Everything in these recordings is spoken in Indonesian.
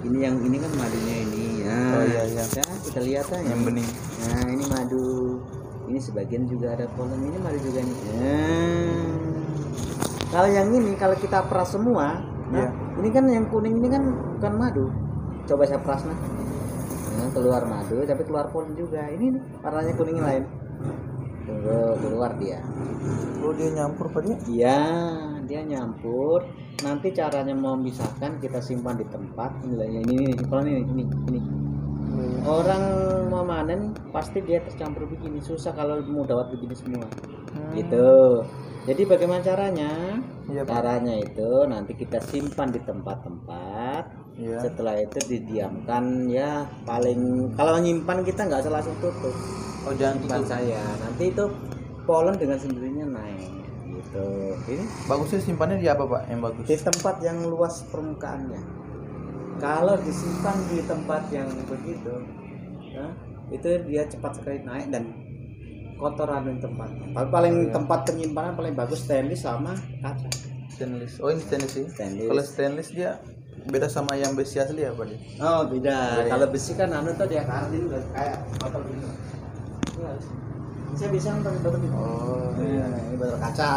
Ini yang ini kan madunya ini. Nah, Oh iya iya. ya, kita lihat aja. Yang bening. Nah, ini madu. Ini sebagian juga ada polen. Ini madu juga nih. Nah, kalau yang ini kalau kita peras semua, Iya. ini kan yang kuning ini kan bukan madu. Coba saya peras nah. Nah, keluar madu tapi keluar polen juga. Ini nih, warnanya kuning lain. Tunggu, keluar dia. Oh dia nyampur Pak dia? Iya, dia nyampur. Nanti caranya memisahkan kita simpan di tempat. Ini polen ini. Orang mau manen pasti dia tercampur begini, susah kalau mau dawat begini semua. Gitu. Jadi bagaimana caranya? Iya, Pak. Caranya itu nanti kita simpan di tempat-tempat. Iya. Setelah itu didiamkan ya paling kalau nyimpan kita nggak usah langsung tutup. Oh jangan Simpan tutup. saya. Nanti itu polen dengan sendirinya naik. Gitu. Ini Bagusnya simpannya di apa Pak yang bagus? di tempat yang luas permukaannya. Kalau disimpan di tempat yang begitu, nah, itu dia cepat sekali naik dan kotoran di tempatnya. Paling tempat penyimpanan paling bagus stainless sama kaca. Stainless. Oh ini stainless sih. Stainless. Kalau stainless dia beda sama yang besi asli ya Pak dia? Oh beda. Beda. Kalau besi kan anu tuh dia kardin udah kayak botol gini. Saya bisa pakai botol gini. Oh iya. Nah, ini botol kaca.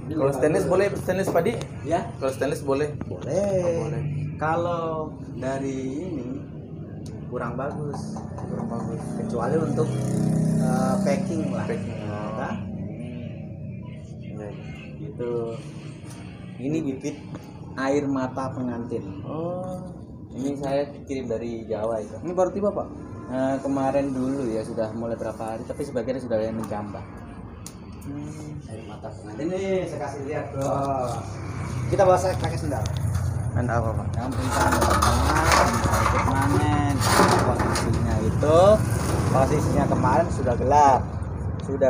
Ini Kalau stainless boleh stainless Pak di? Ya, Kalau stainless boleh. boleh. Oh, boleh. Kalau dari ini kurang bagus. Kecuali untuk packing lah. Packing. Nah, Iya. gitu. Ini bibit air mata pengantin. Oh. Ini saya kirim dari Jawa itu. Ini baru tiba Pak? Kemarin dulu ya sudah mulai berapa hari, tapi sebagian sudah yang menjambak. Air mata pengantin ini saya kasih lihat tuh. Kita bawa saya pakai sendal. Main apa Pak? Yang ikut manen. Posisinya itu posisinya kemarin sudah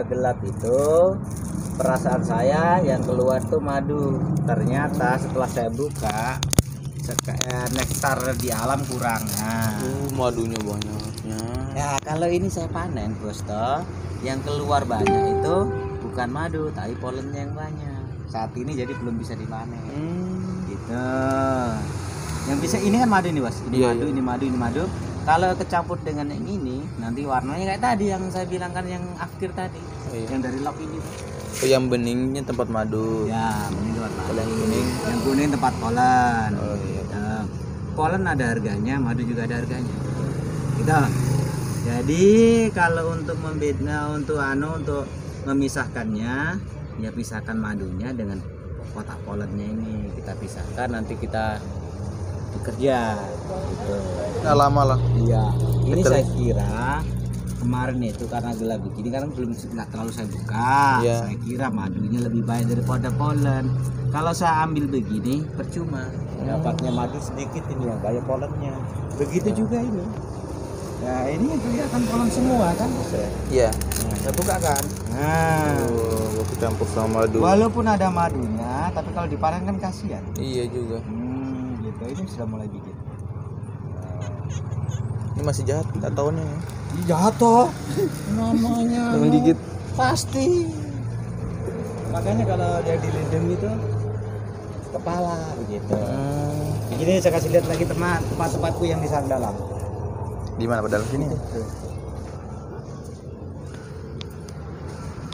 gelap itu perasaan saya yang keluar tuh madu. Ternyata setelah saya buka nektar di alam kurang. Nah, Madunya banyaknya. ya kalau ini saya panen bos toh, yang keluar banyak itu bukan madu tapi polennya yang banyak. Saat ini jadi belum bisa dipanen. Gitu. Yang bisa ini kan madu nih bos. Ini Iya, madu, iya. ini madu. Kalau kecampur dengan yang ini, nanti warnanya kayak tadi yang saya bilang kan yang akhir tadi, Oh, iya. yang dari lock ini. Oh, yang beningnya tempat madu. Ya, ini tempat madu. Kalau yang kuning? Yang kuning tempat polen. Oh iya. Gitu. Polen ada harganya, madu juga ada harganya. Gitu. Jadi kalau untuk untuk memisahkannya, ya pisahkan madunya dengan kotak polennya ini kita pisahkan, nanti kita bekerja gitu. Nggak lama lah. Iya, ini Betul. saya kira kemarin itu karena gelap begini kan belum nggak terlalu saya buka. Iya. Saya kira madunya lebih banyak daripada polen. Kalau saya ambil begini percuma, dapatnya madu sedikit, ini yang banyak polennya. Begitu juga ini. Nah ini kelihatan polen semua kan? Iya. Nah, saya buka kan. Nah, Oh, campur sama madu. walaupun ada madunya, tapi kalau dipanen kan kasihan. Iya juga. Gitu. Ini sudah mulai bikin. Ini masih jahat tak tahunya. Jatuh namanya Menggigit. pasti. Makanya kalau dia dilindung itu kepala begitu. Ini saya kasih lihat lagi tempat-tempatku yang di sana dalam. Di mana Pak dalam sini?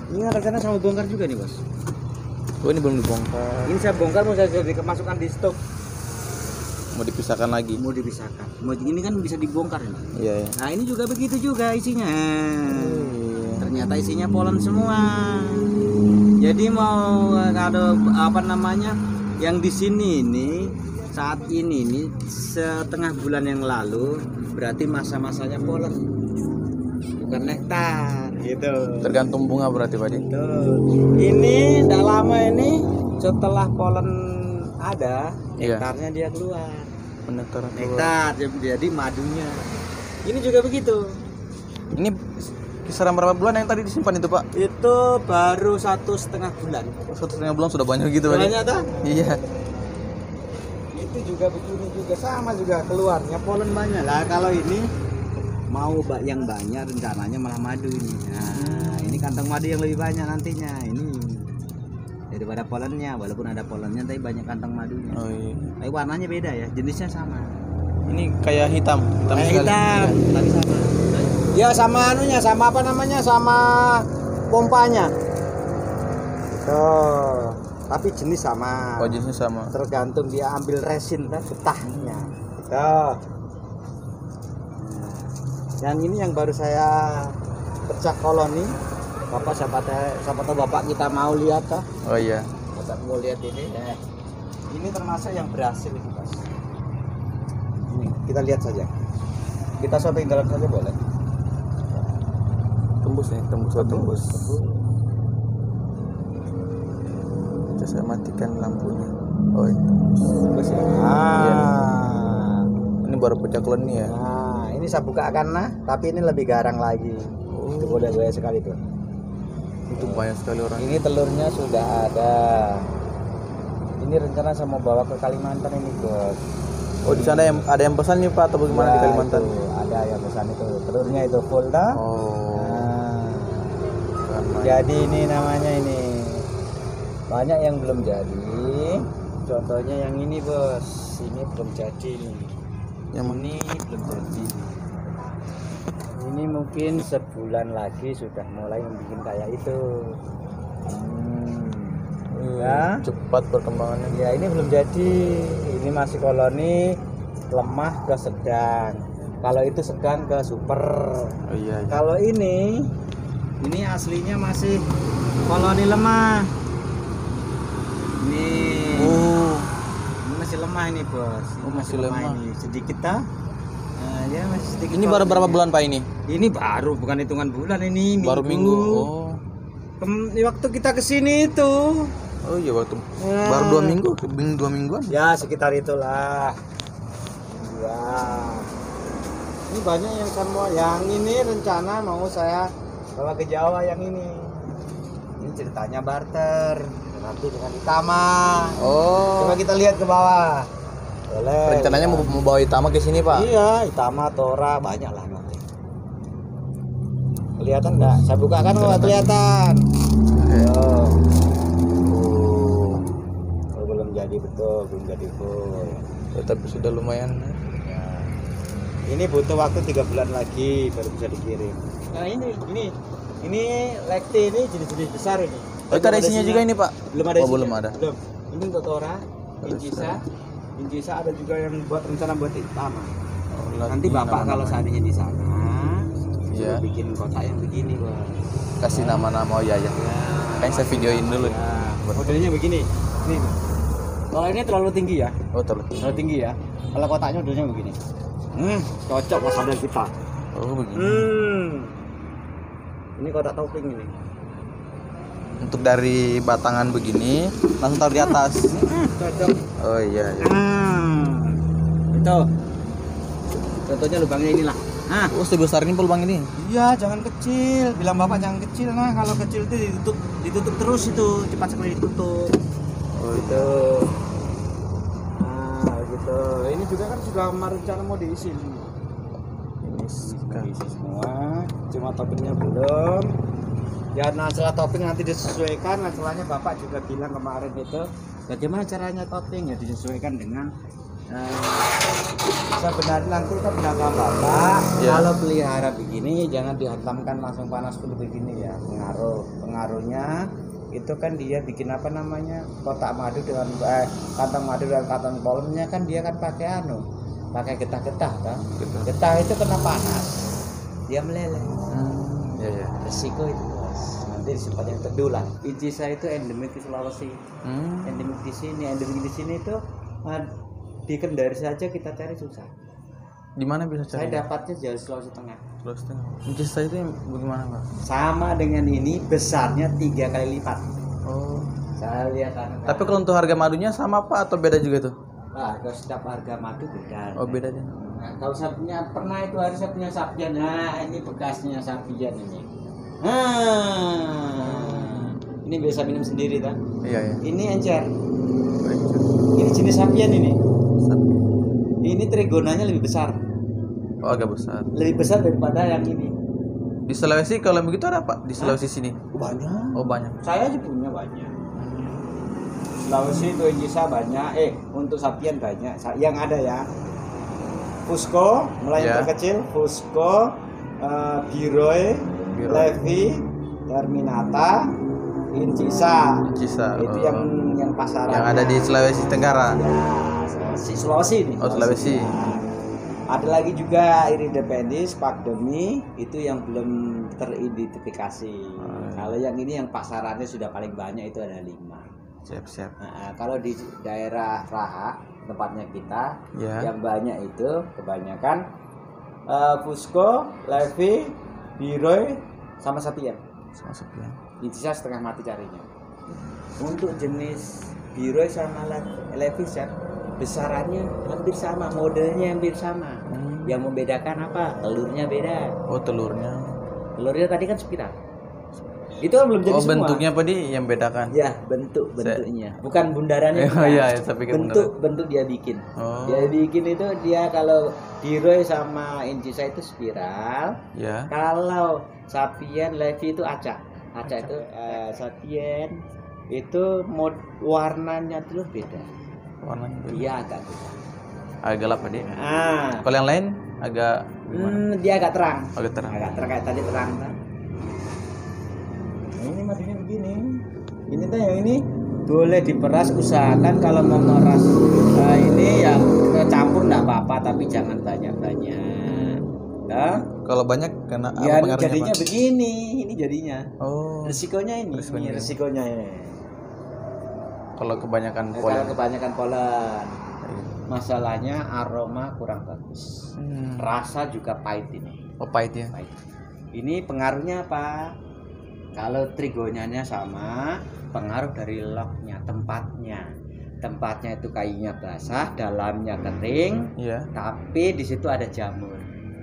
Ini rencana sama bongkar juga nih bos. Oh ini belum dibongkar. Ini saya bongkar mau saya jadi kemasukan di stok. Mau dipisahkan lagi. Mau dipisahkan. Mau ini kan bisa dibongkar ini. Iya ya. Nah ini juga begitu juga isinya. Iya. Ternyata isinya polen semua. Jadi mau ada apa namanya yang di sini ini saat ini nih setengah bulan yang lalu berarti masa-masanya polen bukan nektar gitu. Tergantung bunga berarti Pak. Ini tidak lama ini setelah polen ada Iya. nektarnya dia keluar. Nektar. Nektar jadi madunya. Ini juga begitu. Ini kisaran berapa bulan yang tadi disimpan itu Pak? Itu baru 1,5 bulan. 1,5 bulan sudah banyak gitu Pak. Banyak toh? Iya. Itu juga begini juga sama juga keluarnya polen banyak lah. Kalau ini mau yang banyak rencananya malah madu ini. Nah, ini kantong madu yang lebih banyak nantinya. Ini daripada polennya, walaupun ada polennya tapi banyak kantong madunya. Oh iya. Tapi warnanya beda ya, jenisnya sama. Ini kayak hitam Kayak sekali. hitam. Iya. Tadi sama. Ya sama anunya, sama apa namanya, sama pompanya. Tuh. Tapi jenis sama. Oh, jenisnya sama. Tergantung dia ambil resin kan getahnya. Tuh. Yang ini yang baru saya pecah koloni. Bapak siapa tahu bapak kita mau lihat kah? Oh iya. Bapak mau lihat ini. Ini termasuk yang berhasil ini, Mas. Ini kita lihat saja. Kita syuting dalam saja boleh. Tembus nih, tembus. Coba saya matikan lampunya. Oh, ini tembus ya. Ini baru pecah koloni ya. Nah, ini saya buka karena tapi ini lebih garang lagi. Oh. Itu goda-goda sekali tuh. Itu banyak sekali orang. Ini telurnya sudah ada. Ini rencana saya mau bawa ke Kalimantan ini, Bos. Oh, di sana ada yang pesan nih Pak atau bagaimana di Kalimantan? Itu, ada yang pesan itu. Telurnya itu full dah. Oh. Nah, Bukan main. jadi ini namanya ini. Banyak yang belum jadi. Contohnya yang ini, Bos. Ini belum jadi nih. Yang mana? Ini belum jadi. Ini mungkin sebulan lagi sudah mulai membuat kayak itu. Ya. Cepat perkembangannya. Ya ini belum jadi. Ini masih koloni lemah ke sedang. Kalau itu sedang ke super. Oh iya. Iya. Kalau ini aslinya masih koloni lemah. Ini, Oh, ini masih lemah ini, Bos. Ini Oh, masih lemah. ini. Sedikit dah. Nah, ya masih sedikit. ini baru berapa koloninya. bulan Pak ini? Ini baru, bukan hitungan bulan ini. Baru minggu. Oh. Waktu kita kesini itu. Oh iya waktu Ya. baru 2 minggu, 2 mingguan. Ya sekitar itulah. Ya. Ini banyak yang semua. Yang ini rencana mau saya bawa ke Jawa yang ini. Ini ceritanya barter. Nanti dengan Itama. Oh. Coba kita lihat ke bawah. Boleh. Rencananya mau bawa Itama ke sini Pak. Iya, Itama, Tora, banyak lah nanti. Kelihatan nggak? Saya bukakan nggak kelihatan. Oh. Oh, belum jadi betul, belum jadi full. Tapi sudah lumayan. Ya. Ini butuh waktu 3 bulan lagi baru bisa dikirim. Nah ini lekti ini jenis-jenis besar ini. Oh, itu ada isinya juga ini Pak? Belum ada Oh, isinya. belum ada. Belum. Ini untuk Tora, Incisa ada juga yang buat rencana buat Itama. Nanti bapak kalau seandainya di sana, Iya. suruh bikin kotak yang begini, Bos. Kasih nama-nama. Oh iya ya. Kayak saya videoin dulu. Ya. Modelnya begini. Nih. Kalau ini terlalu tinggi ya. Oh terus. Terlalu tinggi ya. Kalau kotaknya modelnya begini. Cocok mas model kita. Oh begini. Ini kotak topping ini. Untuk dari batangan begini langsung taruh di atas. Cocok. Oh iya. Iya. Itu. Contohnya lubangnya inilah. Nah, Oh sebesar ini lubang ini. iya jangan kecil. Bilang bapak jangan kecil. Nah kalau kecil itu ditutup terus itu cepat sekali ditutup. Oh Gitu. Nah gitu. Ini juga kan sudah rencana mau diisi. ini Diisi semua. Cuma toppingnya belum. Ya nah setelah topping nanti disesuaikan. Nah setelahnya bapak juga bilang kemarin itu bagaimana caranya topping ya disesuaikan dengan sebenarnya nanti kan pendapat bapak Ya. kalau pelihara begini jangan dihantamkan langsung panas dulu begini ya, pengaruhnya itu kan dia bikin apa namanya kotak madu dengan kantong madu dan kantong polennya kan dia kan pakai getah-getah kan. Getah itu kena panas dia meleleh. Ya ya. Resiko itu, Bos. Nanti disimpan yang teduh lah. Incisa itu endemik di Sulawesi. Endemik di sini itu di Kendari saja kita cari susah. Di mana bisa cari? Saya dapatnya jauh Sulawesi Tengah. Incisa itu bagaimana Pak? Sama dengan ini besarnya 3 kali lipat. Oh. Saya lihat Tapi kalau untuk harga madunya sama Pak atau beda juga tuh? kalau setiap harga madu beda. Oh beda aja. Nah, kalau saya punya pernah itu hari saya punya sapian. Nah ini bekasnya sapian ini. Ini biasa minum sendiri kan? Iya iya. Ini encer. Ini jenis sapian ini. Ini trigonanya lebih besar. Oh agak besar. Lebih besar daripada yang ini. Di Sulawesi kalau begitu ada Pak? Di Sulawesi sini? Banyak. Oh banyak. Saya aja punya banyak. Sulawesi itu Incisa banyak. Untuk sapian banyak. Yang ada ya. Fusco, mulai yang Ya. terkecil, Fusco, Biroy, Biroy. Levi, Terminata, Incisa. Cisa. Itu yang pasaran. yang ada di Sulawesi Tenggara. Ya, Sulawesi nih. Oh, Sulawesi. Ada lagi juga Iridependis, Pakdemi, itu yang belum teridentifikasi. Kalau yang ini yang pasarannya sudah paling banyak itu ada 5. Siap. Nah, kalau di daerah Raha tempatnya kita, Ya. yang banyak itu kebanyakan Fusco, Levi, Biroy, sama Sapien. Sama sepian. Intinya setengah mati carinya. Untuk jenis Biroy sama Levi besarannya hampir sama, modelnya hampir sama. Yang membedakan apa? Telurnya beda. Oh, telurnya. Telurnya tadi kan spiral. Itu kan belum jadi Oh, semua. bentuknya apa di yang bedakan? Ya, bentuknya. Bukan bundarannya. Oh, bukan. iya, saya pikir bentuk dia bikin. Oh. Dia bikin itu dia kalau Biroy sama Incisa itu spiral. Ya. Kalau Sapien Levi itu acak. Acak itu Sapien itu warnanya tuh beda. Warnanya beda. Dia agak gelap. Agak gelap tadi. Ah, Kalau yang lain agak gimana? dia agak terang. Agak terang. Agak terang kayak tadi terang kan. Nah, ini madunya begini. Ini tuh yang ini boleh diperas, usahakan kalau mau meras ini ya campur enggak apa-apa, tapi jangan banyak-banyak. Nah, Kalau banyak kena apa ya pengaruhnya, jadinya Pak? begini, ini jadinya. Oh. Resikonya ini, Resikonya. resikonya ini. Kalau kebanyakan Kalau polen. kebanyakan polen, masalahnya aroma kurang bagus. Rasa juga pahit ini. Oh, pahit ya. Pahit. Ini pengaruhnya apa? Kalau trigonyanya sama, pengaruh dari loknya, tempatnya. Tempatnya itu kayunya basah, dalamnya kering, Iya. tapi di situ ada jamur.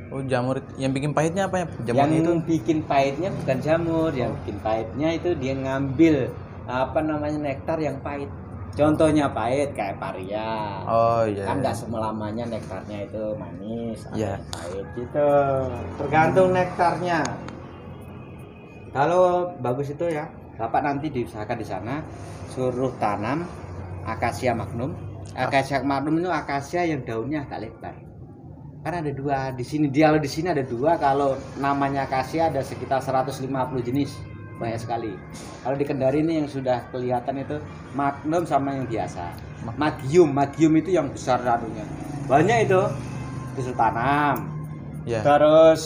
Oh, jamur yang bikin pahitnya apa ya? Yang Jamurnya itu. bikin pahitnya bukan jamur, yang bikin pahitnya itu dia ngambil apa namanya nektar yang pahit. Contohnya pahit kayak paria. Oh, iya. Kan nggak selamanya nektarnya itu manis, ada Iya. yang pahit gitu. Tergantung nektarnya. Kalau bagus itu ya, Bapak nanti diusahakan di sana suruh tanam akasia magnum. Akasia magnum itu akasia yang daunnya agak lebar. Kan ada 2 di sini. Kalau di sini ada 2, kalau namanya akasia ada sekitar 150 jenis. Banyak sekali. Kalau di Kendari ini yang sudah kelihatan itu magnum sama yang biasa. Magium itu yang besar anunya. Banyak itu. Disuruh tanam. Ya. Terus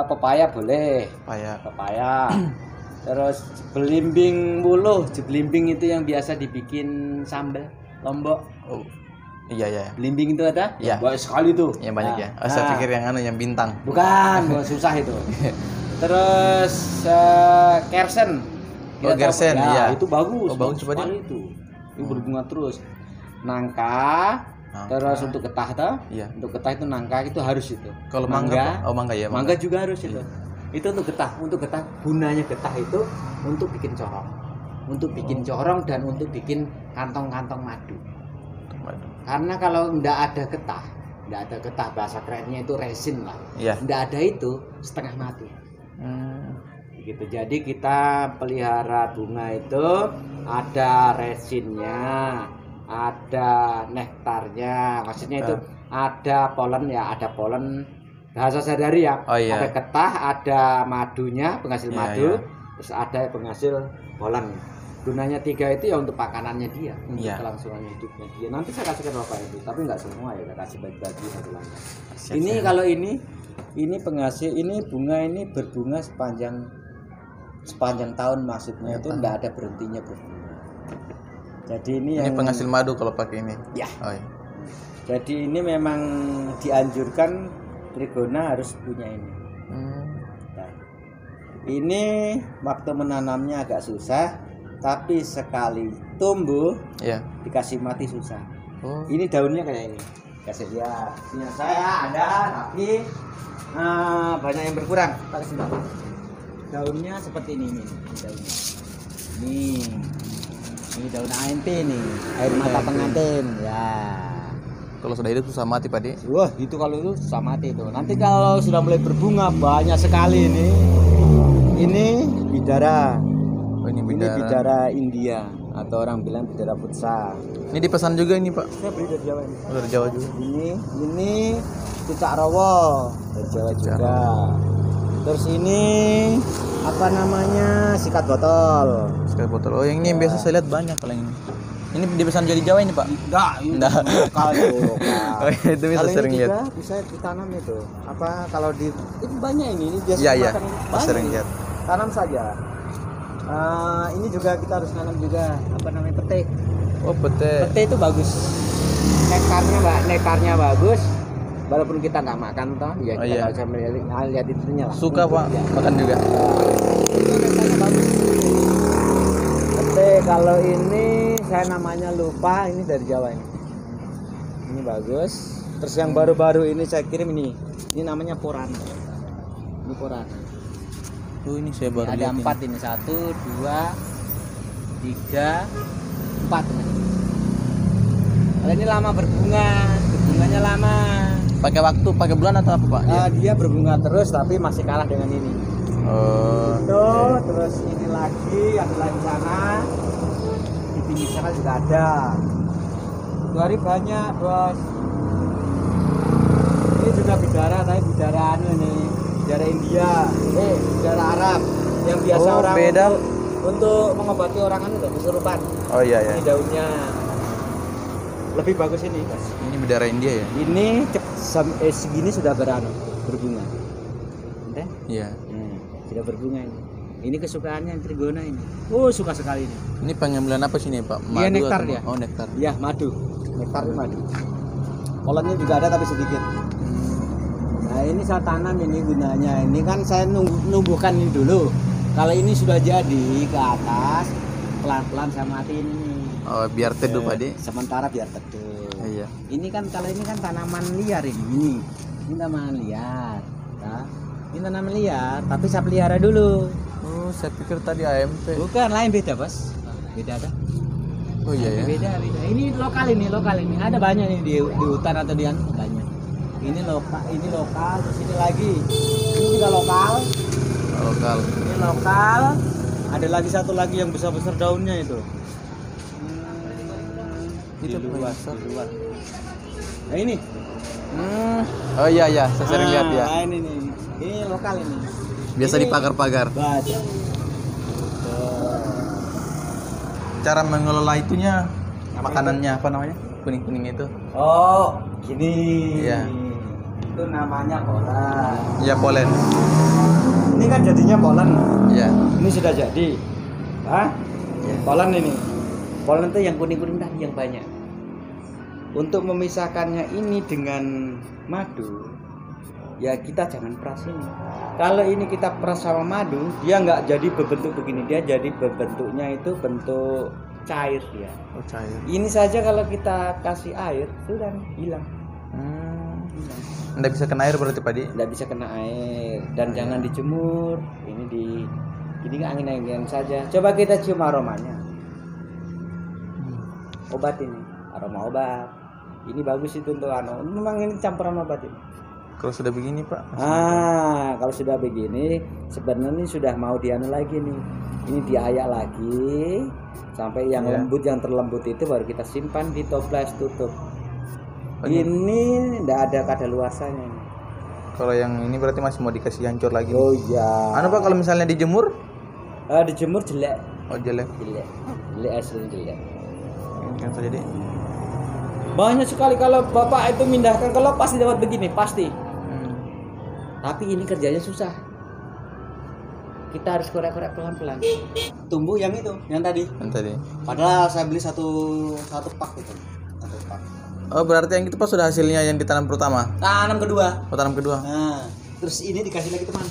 pepaya boleh. Pepaya. Terus belimbing buluh. Belimbing itu yang biasa dibikin sambal lombok. Oh. Iya. Belimbing itu ada? Iya. Banyak sekali tuh. Yang banyak ya. Oh, saya pikir yang yang bintang. Bukan, susah itu. Terus kersen. Oh, kersen, ya, iya. itu bagus. Oh, bagus, coba sekali itu. Itu berbunga terus. Nangka. Terus untuk getah tuh. Iya. Untuk getah itu nangka itu harus itu. Kalau mangga, oh mangga ya. Mangga juga harus itu. Itu untuk getah, gunanya getah itu untuk bikin corong. Untuk bikin corong dan untuk bikin kantong-kantong madu. Karena kalau ndak ada getah bahasa kerennya itu resin lah. Iya. Ndak ada itu setengah mati. Gitu. Jadi kita pelihara bunga itu ada resinnya, ada nektarnya. Maksudnya itu ada polen ya, ada polen bahasa sadari ya. Oh, iya. Ada getah, ada madunya, penghasil Iya, madu, iya. terus ada penghasil polen. Gunanya 3 itu ya untuk pakanannya dia, untuk Iya. kelangsungan hidupnya dia. Nanti saya kasihkan bapak itu, tapi nggak semua ya, saya kasih bagi-bagi satu langkah. Siap, Ini siap. kalau ini penghasil, ini bunga ini berbunga sepanjang tahun, maksudnya itu nggak ada berhentinya berbunga. Jadi ini Ini yang penghasil madu kalau pakai ini. ya. Oh, iya. Jadi ini memang dianjurkan trigona harus punya ini. Nah, ini waktu menanamnya agak susah, tapi sekali tumbuh Iya. dikasih mati susah. Oh. Ini daunnya kayak ini. Kasih lihat. Punya saya ada, tapi banyak yang berkurang. Pakai sini. Daunnya seperti ini daunnya. Ini daun ANT nih, air mata pengantin. Ya. Kalau sudah hidup susah mati, Pak Di. Wah, itu kalau itu susah mati itu. Nanti kalau sudah mulai berbunga banyak sekali ini. Ini bidara. Oh, ini Ini bidara India. atau orang bilang bidara futsal. Ini dipesan juga ini Pak. Saya beli dari Jawa ini. Oh, dari Jawa juga. Ini cicak rawo dari Jawa juga. Terus ini apa namanya, sikat botol. Sekali botol. Oh yang ini yang biasa saya lihat banyak kalau yang ini. Ini dipesan dari Jawa ini Pak? Enggak, Enggak. lokal itu, lokal. Oh iya, itu bisa Kalau sering ini lihat. juga bisa ditanam itu. Apa kalau di itu banyak ini biasa Iya iya. makan banyak. Sering lihat. Tanam saja. Ini juga kita harus nanam juga apa namanya, petik. Oh pete. Pete itu bagus. Nekarnya bagus. Walaupun kita nggak makan toh, ya kita nggak bisa lihat itunya lah. Suka Pak Ya. makan juga. Itu nekarnya bagus. Pete kalau ini saya namanya lupa, ini dari Jawa ini. Ini bagus. Terus yang baru-baru ini saya kirim ini namanya Porana. Ini Porana. Oh ini saya baru Ada lihat 4 ini. 1, 2, 3, 4. Kalau ini lama berbunganya lama. Pakai waktu, pakai bulan atau apa Pak? Dia berbunga terus tapi masih kalah dengan ini. Oh. Tuh, terus ini lagi, ada lagi sana. Di pinggir sana juga ada. Dari banyak, Bos. Ini juga bidara, tapi bidara anu nih. Bidara India, bidara Arab yang biasa Oh, orang beda. untuk mengobati orang anu loh, kesurupan. Oh iya iya. Ini daunnya lebih bagus ini, Mas. Ini bendera India ya? Ini segini sudah berbunga. Entah? Iya. Sudah berbunga ini. Ini kesukaannya Trigona ini. Oh, suka sekali ini. Ini pengambilan apa sih nih Pak? Iya, nektar atau- dia. Oh nektar. Ya, madu. Nektarnya madu. Polennya juga ada tapi sedikit. Nah, ini saya tanam ini gunanya. Ini kan saya numbuhkan ini dulu. Kalau ini sudah jadi ke atas, pelan-pelan saya matiin ini. Oh biar teduh Pak Di. Sementara biar teduh. Iya. Ini kan kalau ini kan tanaman liar ini. Ini tanaman liar. Nah, ini tanaman liar, tapi saya pelihara dulu. Oh saya pikir tadi AMP. Bukan, lain beda, Bos. Beda ada. Oh iya ya. Beda. Ini lokal ini. Ada banyak nih di hutan atau di anu banyak. Ini lokal, terus ini lagi. Ini juga lokal. Lokal. Ini lokal. Ada lagi satu lagi yang besar-besar daunnya itu. Itu Di luar. Nah ini. Oh iya iya, saya sering lihat ya. Nah, ini nih. Ini lokal ini. Biasa Ini di pagar-pagar. Baca. Cara mengelola itunya, makanannya apa namanya? Kuning-kuning itu. Oh, gini. Iya. Itu namanya polen. Iya polen. Ini kan jadinya polen. Iya. Ini sudah jadi. Hah? Iya. Polen ini. Polen itu yang kuning-kuning tadi yang banyak. Untuk memisahkannya ini dengan madu, ya kita jangan peras ini. Kalau ini kita peras sama madu, dia nggak jadi berbentuk begini. Dia jadi berbentuknya itu bentuk cair ya. Oh cair. Ini saja kalau kita kasih air, sudah hilang. Nggak bisa kena air berarti Pak Di? Nggak bisa kena air dan jangan dijemur. Ini angin-anginan saja. Coba kita cium aromanya. Obat ini, aroma obat. Ini bagus itu untuk anu. Memang ini campuran obat ini. Kalau sudah begini Pak? Kalau sudah begini, sebenarnya sudah mau dianu lagi nih. Ini diayak lagi sampai yang lembut, yang terlembut itu baru kita simpan di toples tutup. Ini tidak ada kadaluarsanya ini. Kalau yang ini berarti masih mau dikasih hancur lagi. Oh iya. Anu Pak kalau misalnya dijemur? Dijemur jelek. Oh jelek. Jelek asli jelek. Ini kan saja Di. Banyak sekali kalau bapak itu mindahkan, kalau pasti dapat begini pasti. Tapi ini kerjanya susah. Kita harus korek-korek pelan-pelan. Tumbuh yang itu, yang tadi. Yang tadi. Padahal saya beli satu pak itu. Satu pak. Oh berarti yang itu Pak sudah hasilnya yang ditanam pertama? Tanam kedua. Oh tanam kedua. Nah, terus ini dikasih lagi teman.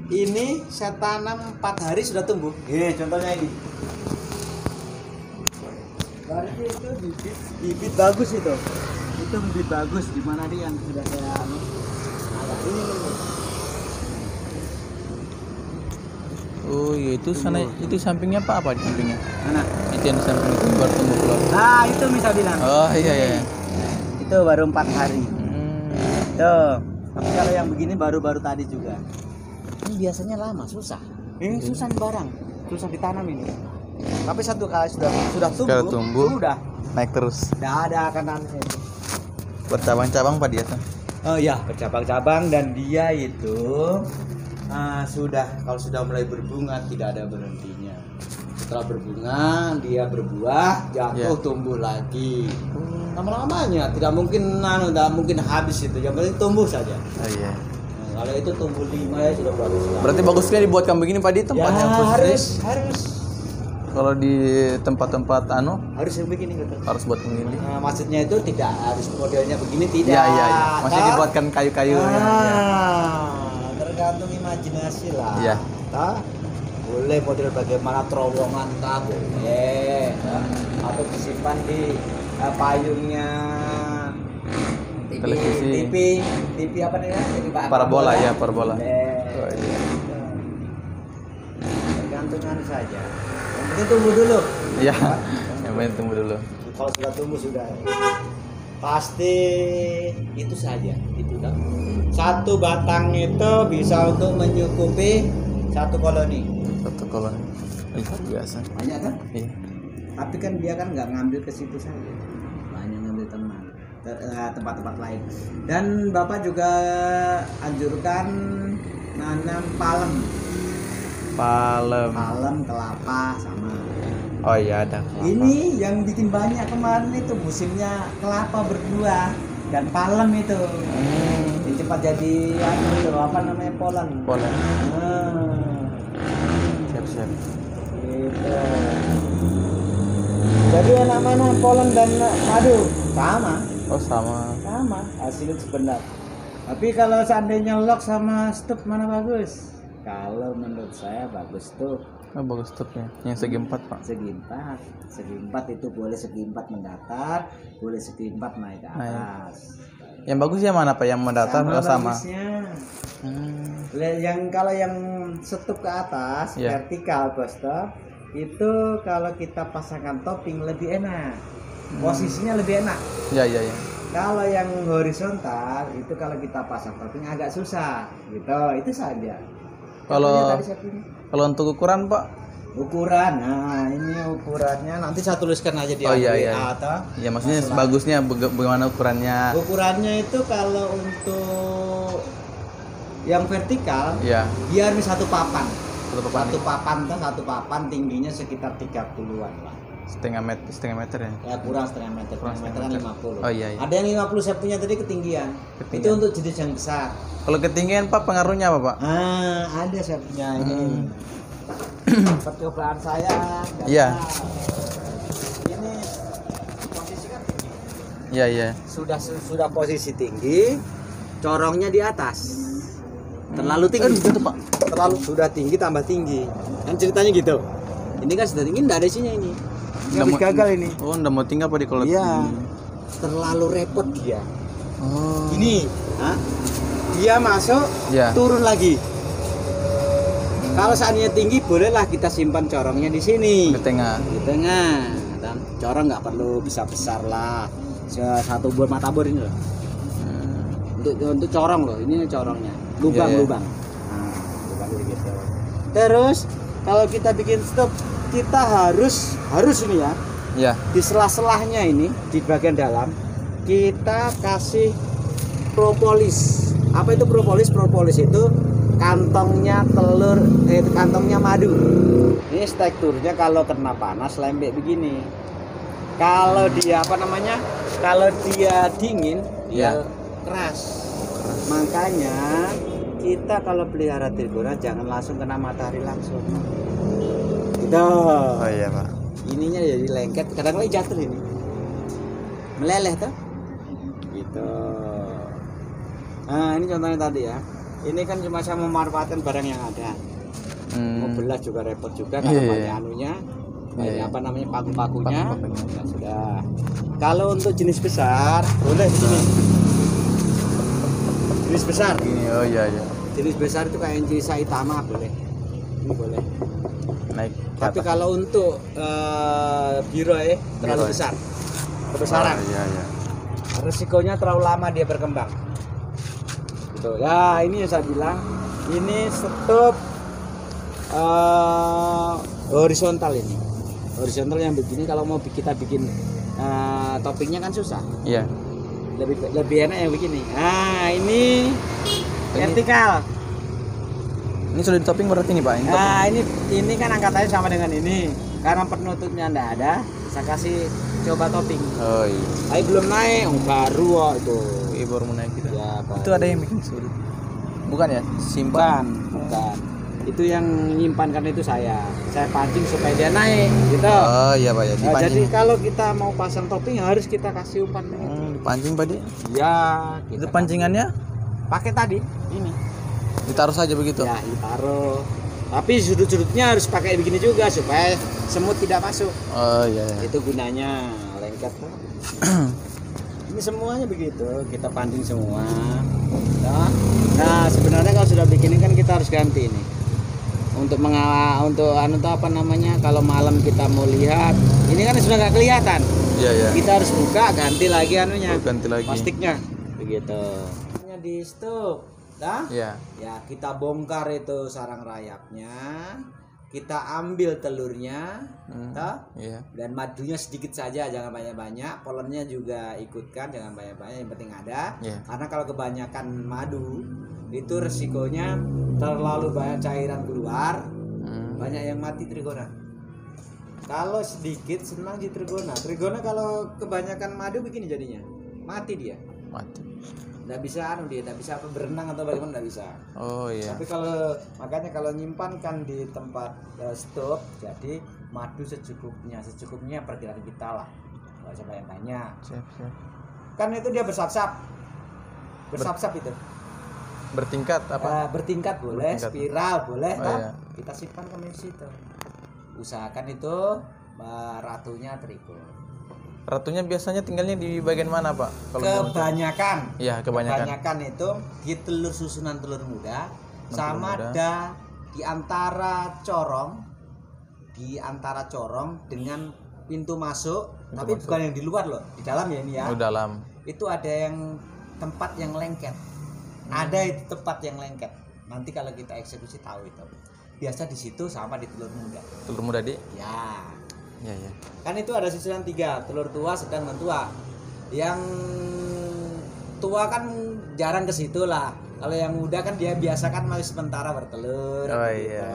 Ini saya tanam 4 hari sudah tumbuh. Contohnya ini. Berarti itu bibit bagus itu. Itu bibit bagus di mana dia yang sudah saya ada ini. Oh iya itu sana itu sampingnya Pak apa di sampingnya? Mana? Itu yang di samping itu baru tumbuh keluar. Nah, itu bisa bilang. Oh iya iya. Itu baru 4 hari. Tuh. Tapi kalau yang begini baru-baru tadi juga. Ini biasanya lama, susah. Ini susah barang. Susah ditanam ini. Tapi satu kali sudah Sekali tumbuh. sudah Naik terus. tidak ada kanannya. Bercabang-cabang Pak dia tuh. Oh iya, bercabang-cabang dan dia itu sudah kalau sudah mulai berbunga tidak ada berhentinya. Setelah berbunga dia berbuah, jatuh, tumbuh lagi. Lama-lamanya tidak mungkin habis itu. Yang penting tumbuh saja. Oh iya. Nah, kalau itu tumbuh 5 ya sudah bagus. Berarti bagus sekali dibuatkan begini Pak di tempatnya Ya, khusus. harus Kalau di tempat-tempat harus yang begini gitu. harus buat begini. Maksudnya itu tidak harus modelnya begini, tidak. Iya iya iya. Masih Toh? dibuatkan kayu-kayu ya. Tergantung imajinasi lah. Iya. Toh? Boleh model bagaimana terowongan tak boleh. Toh? Atau disimpan di payungnya Televisi. TV apa namanya? Jadi Parabola ya, parabola. Boleh. Oh, iya. Tergantungan saja. Yang penting tunggu dulu. Iya. Yang penting tunggu dulu. Kalau sudah tumbuh sudah pasti itu saja itu kan. Satu batang itu bisa untuk menyukupi satu koloni. Satu koloni. Luar biasa. Banyak kan? Iya. Tapi kan dia kan nggak ngambil ke situ saja, banyak ngambil tempat-tempat lain. Dan Bapak juga anjurkan nanam palem, kelapa sama. Oh iya ada kelapa. Ini yang bikin banyak kemarin itu musimnya kelapa berbuah dan palem itu. Ini cepat jadi apa namanya polen. Polen. Ah, Siap. gitu. Jadi enak mana polen dan madu sama Oh sama. hasilnya sebenarnya. Tapi kalau seandainya lock sama stup mana bagus? Kalau menurut saya bagus tuh Oh bagus stopnya. Yang segi 4 Pak. segi empat itu boleh segi 4 mendatar, boleh segi 4 naik ke atas. Yang bagus ya mana Pak? Yang mendatar atau sama? Bagusnya. Yang kalau yang stup ke atas Iya. vertikal bos toh, itu kalau kita pasangkan topping lebih enak, posisinya lebih enak. Iya. Kalau yang horizontal itu kalau kita pasang topping agak susah gitu, itu saja. Kalau Tadi saya punya. kalau untuk ukuran Pak? Ukuran, nah ini ukurannya nanti saya tuliskan aja di Oh, iya, WA iya. atau Ya maksudnya masalah. bagusnya bagaimana ukurannya? Ukurannya itu kalau untuk yang vertikal Iya. biar satu papan. Satu papan. Satu papan tingginya sekitar 30-an lah. Setengah meter ya. Ya kurang setengah meter, Kurang setengah meter kan 50. Oh, iya. Ada yang 50 saya punya tadi ketinggian. Ketinggian. Itu untuk jenis yang besar. Kalau ketinggian Pak pengaruhnya apa Pak? Ada saya punya ini. Percobaan saya. Iya. Ini posisi kan tinggi. Iya. Sudah posisi tinggi, corongnya di atas. Terlalu tinggi. Gitu Pak. Terlalu sudah tinggi tambah tinggi. Kan ceritanya gitu. Ini kan sudah tinggi, enggak ada isinya ini. Ini habis gagal ini. Oh, udah mau tinggal Pak di kalau Iya. tinggi. Terlalu repot dia. Oh. Ini, dia masuk, Iya. turun lagi. Kalau seandainya tinggi, bolehlah kita simpan corongnya di sini. Di tengah. Di tengah. Dan corong nggak perlu besar lah. Satu buah matabor ini loh. Untuk corong loh. Ini corongnya. Lubang-lubang. Nah, lubang gitu. Terus kalau kita bikin stop, kita harus ini ya. Iya. Di sela-selahnya ini di bagian dalam kita kasih propolis. Apa itu propolis? Propolis itu kantongnya kantongnya madu. Ini teksturnya kalau kena panas lembek begini. Kalau dia kalau dia dingin dia keras. Makanya kita kalau pelihara trigona jangan langsung kena matahari langsung. Gitu. Oh iya Pak. Ininya jadi lengket, kadang-kadang jatuh ini. Meleleh tuh. Gitu. Nah, ini contohnya tadi ya. Ini kan cuma saya memanfaatkan barang yang ada. Mau belas juga repot juga karena banyak anunya. Banyak apa namanya paku-pakunya. Ya sudah. Kalau untuk jenis besar, boleh di sini. Jenis besar. Ini oh iya. Jenis besar itu kayak Inci Saitama boleh. Ini boleh. Naik. Tapi kalau untuk biro terlalu besar. Kebesaran. Oh, iya. Resikonya terlalu lama dia berkembang. Gitu. Ya, ini yang saya bilang, ini stop horizontal ini. Horizontal yang begini kalau mau kita bikin toppingnya kan susah. Iya. Lebih enak yang begini. Nah, ini vertikal. Ini sudah di topping berarti nih Pak. Ini topping. Nah, ini kan angkatannya sama dengan ini. Karena penutupnya enggak ada, saya kasih coba topping. Oh iya. Tapi belum naik, baru kok itu. Iya baru mau naik kita. Ya, Itu ada yang bikin sulit. Bukan ya? Simpan. Bukan. Itu yang menyimpan kan itu saya pancing supaya dia naik gitu. Oh iya Pak ya. Nah, jadi kalau kita mau pasang topping harus kita kasih umpan begitu. Dipancing Pak. Iya, Itu pancingannya pakai tadi ini. ditaruh saja begitu. Ya, ditaruh. Tapi sudut-sudutnya harus pakai begini juga supaya semut tidak masuk. Oh iya. Iya. Itu gunanya lengket tuh. Ini semuanya begitu, kita pancing semua. Nah, sebenarnya kalau sudah begini kan kita harus ganti ini. Untuk apa namanya? Kalau malam kita mau lihat, ini kan sudah nggak kelihatan. Iya iya. Kita harus buka, ganti lagi anunya. Ganti lagi. Plastiknya. Begitu. Di stop. Dah? Iya. Ya, kita bongkar itu sarang rayapnya. Kita ambil telurnya, toh? Iya. Dan madunya sedikit saja, jangan banyak-banyak. Polennya juga ikutkan, jangan banyak-banyak, yang penting ada. Iya. Karena kalau kebanyakan madu itu resikonya terlalu banyak cairan keluar, banyak yang mati trigona. Kalau sedikit senang di trigona. Trigona kalau kebanyakan madu begini jadinya, mati dia. Mati. Nggak bisa dia nggak bisa berenang atau bagaimana, nggak bisa. Oh iya. Tapi kalau makanya kalau nyimpan kan di tempat stop, jadi madu secukupnya perkiraan kita lah, nggak usah banyak. Siap. Kan itu dia bersap-sap itu. Bertingkat apa? Bertingkat boleh, Bertingkat. spiral boleh, Oh, kan? iya. Kita simpan ke situ. Usahakan itu ratunya trigona. Ratunya biasanya tinggalnya di bagian mana Pak? Kebanyakan. Iya kebanyakan. Kebanyakan itu di telur susunan telur muda, sama muda. ada di antara corong dengan pintu masuk, tapi bukan yang di luar loh, di dalam ya ini ya. Di dalam. Itu ada yang tempat yang lengket. Ada itu tempat yang lengket. Nanti kalau kita eksekusi tahu itu. Biasa di situ sama di telur muda. Telur muda di? Ya. Iya. Kan itu ada susunan 3, telur tua, sedang, dan tua. Yang tua kan jarang ke situ lah. Kalau yang muda kan dia biasa kan masih sementara bertelur. Oh gitu. iya.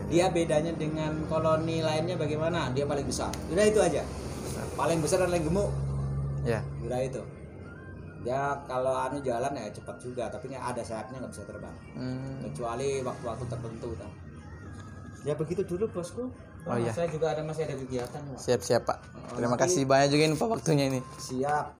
Dia bedanya dengan koloni lainnya bagaimana? Dia paling besar. Udah itu aja. Paling besar dan paling gemuk. Iya. Udah itu. Dia kalau jalan ya cepat juga, tapi ada sayapnya nggak bisa terbang. Kecuali waktu-waktu tertentu. Ya begitu dulu bosku. Oh iya. Saya juga masih ada kegiatan. Siap Pak. Terima kasih banyak juga ini Pak waktunya ini. Siap.